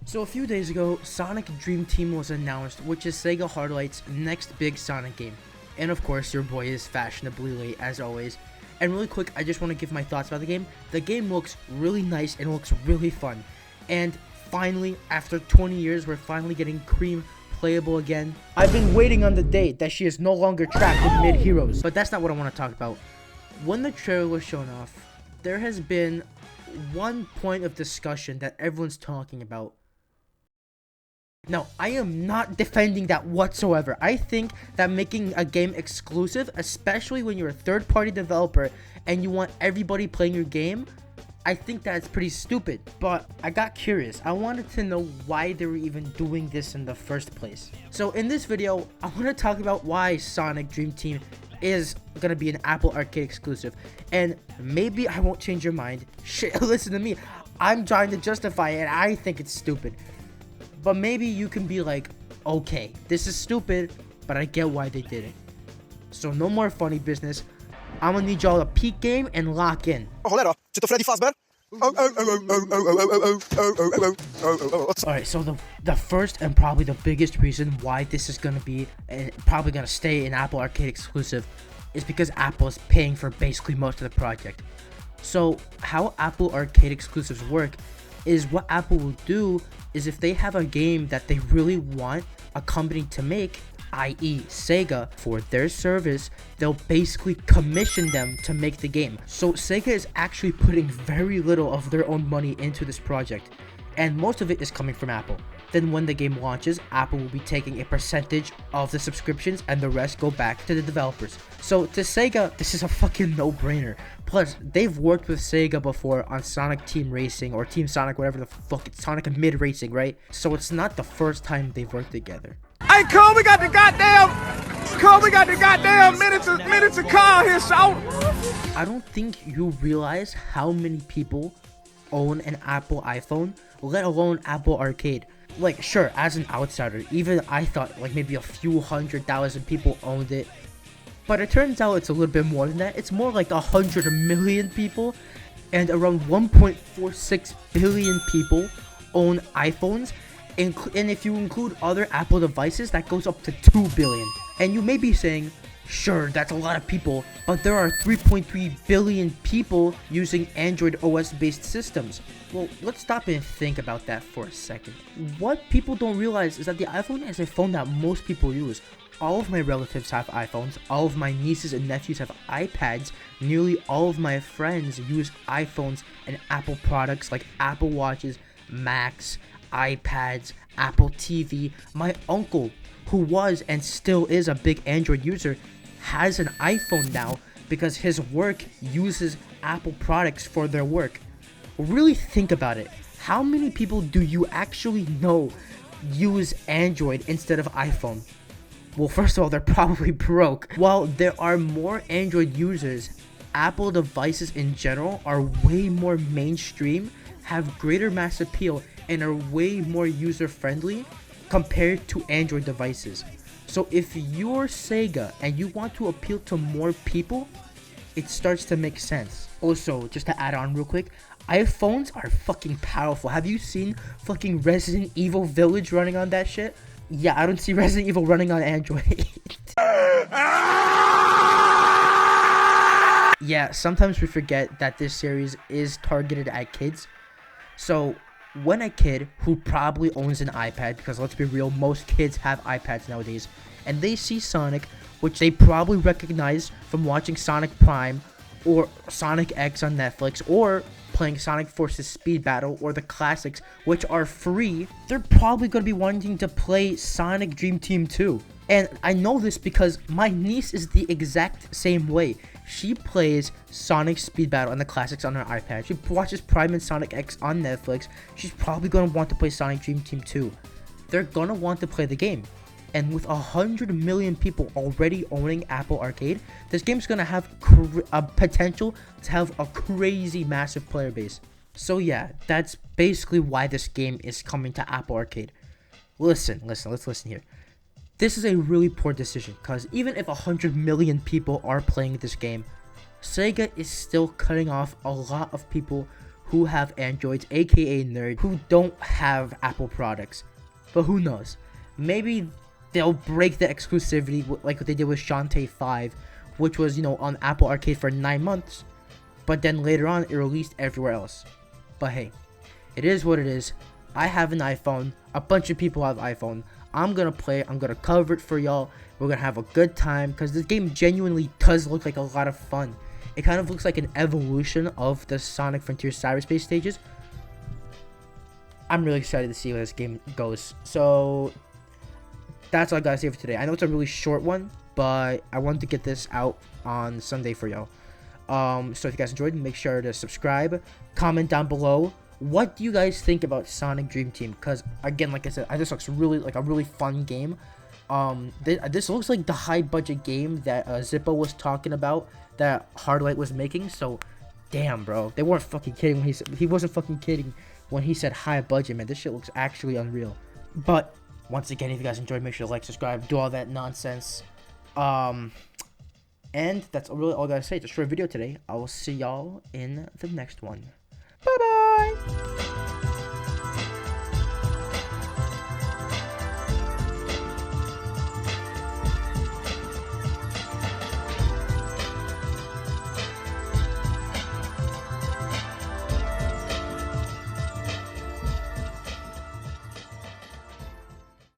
So a few days ago, Sonic Dream Team was announced, which is Sega Hardlight's next big Sonic game. And of course, your boy is fashionably late as always. And really quick, I just want to give my thoughts about the game. The game looks really nice and looks really fun. And finally, after 20 years, we're finally getting Cream playable again. I've been waiting on the day that she is no longer trapped with mid-heroes. But that's not what I want to talk about. When the trailer was shown off, there has been one point of discussion that everyone's talking about. Now, I am not defending that whatsoever. I think that making a game exclusive, especially when you're a third-party developer and you want everybody playing your game, I think that's pretty stupid. But I got curious. I wanted to know why they were even doing this in the first place. So in this video, I want to talk about why Sonic Dream Team is going to be an Apple Arcade exclusive. And maybe I won't change your mind. Shit, listen to me. I'm trying to justify it and I think it's stupid. But maybe you can be like, okay, this is stupid, but I get why they did it. So no more funny business. I'm gonna need y'all to peek game and lock in. Cholera, czy to Freddy Fazbear? Alright, so the first and probably the biggest reason why this is gonna be and probably gonna stay an Apple Arcade exclusive is because Apple is paying for basically most of the project. So how Apple Arcade exclusives work is what Apple will do is if they have a game that they really want a company to make, i.e. Sega, for their service, they'll basically commission them to make the game. So Sega is actually putting very little of their own money into this project, and most of it is coming from Apple. Then when the game launches, Apple will be taking a percentage of the subscriptions and the rest go back to the developers. So to Sega, this is a fucking no-brainer. Plus, they've worked with Sega before on Sonic Team Racing or Team Sonic, whatever the fuck, it's Sonic Mid Racing, right? So it's not the first time they've worked together. Hey, Cole, we got the goddamn miniature car here, shout. I don't think you realize how many people own an Apple iPhone, let alone Apple Arcade. Like, sure, as an outsider, even I thought like maybe a few 100,000 people owned it. But it turns out it's a little bit more than that. It's more like 100 million people, and around 1.46 billion people own iPhones. And if you include other Apple devices, that goes up to 2 billion. And you may be saying, sure, that's a lot of people, but there are 3.3 billion people using Android OS based systems. Well, let's stop and think about that for a second. What people don't realize is that the iPhone is a phone that most people use. All of my relatives have iPhones, all of my nieces and nephews have iPads, nearly all of my friends use iPhones and Apple products like Apple Watches, Macs, iPads, Apple TV. My uncle, who was and still is a big Android user, has an iPhone now because his work uses Apple products for their work. Really think about it. How many people do you actually know use Android instead of iPhone? Well, first of all, they're probably broke. While there are more Android users, Apple devices in general are way more mainstream, have greater mass appeal, and are way more user-friendly compared to Android devices. So if you're Sega and you want to appeal to more people, it starts to make sense. Also, just to add on real quick, iPhones are fucking powerful. Have you seen fucking Resident Evil Village running on that shit? Yeah, I don't see Resident Evil running on Android. Yeah, sometimes we forget that this series is targeted at kids. So when a kid who probably owns an iPad, because let's be real, most kids have iPads nowadays, and they see Sonic, which they probably recognize from watching Sonic Prime or Sonic X on Netflix, or playing Sonic Forces Speed Battle or the classics, which are free, they're probably going to be wanting to play Sonic Dream Team 2. And I know this because my niece is the exact same way. She plays Sonic Speed Battle and the classics on her iPad. She watches Prime and Sonic X on Netflix. She's probably going to want to play Sonic Dream Team 2. They're going to want to play the game. And with 100 million people already owning Apple Arcade, this game's going to have a potential to have a crazy massive player base. So yeah, that's basically why this game is coming to Apple Arcade. Let's listen here. This is a really poor decision, because even if 100 million people are playing this game, Sega is still cutting off a lot of people who have Androids, aka nerds, who don't have Apple products. But who knows? Maybe they'll break the exclusivity like what they did with Shantae 5, which was, on Apple Arcade for 9 months. But then later on, it released everywhere else. But hey, it is what it is. I have an iPhone. A bunch of people have iPhone. I'm gonna play it. I'm gonna cover it for y'all. We're gonna have a good time because this game genuinely does look like a lot of fun. It kind of looks like an evolution of the Sonic Frontier Cyberspace stages. I'm really excited to see where this game goes. So that's all I gotta say for today. I know it's a really short one, but I wanted to get this out on Sunday for y'all. So if you guys enjoyed, make sure to subscribe, comment down below. What do you guys think about Sonic Dream Team? Because again, like I said, this looks really like a really fun game. This looks like the high budget game that Zippo was talking about, that Hardlight was making. So damn, bro, they weren't fucking kidding when he wasn't fucking kidding when he said high budget, man. This shit looks actually unreal. But once again, if you guys enjoyed, make sure to like, subscribe, do all that nonsense. And that's really all I gotta say. Just for a video today. I will see y'all in the next one. Bye bye.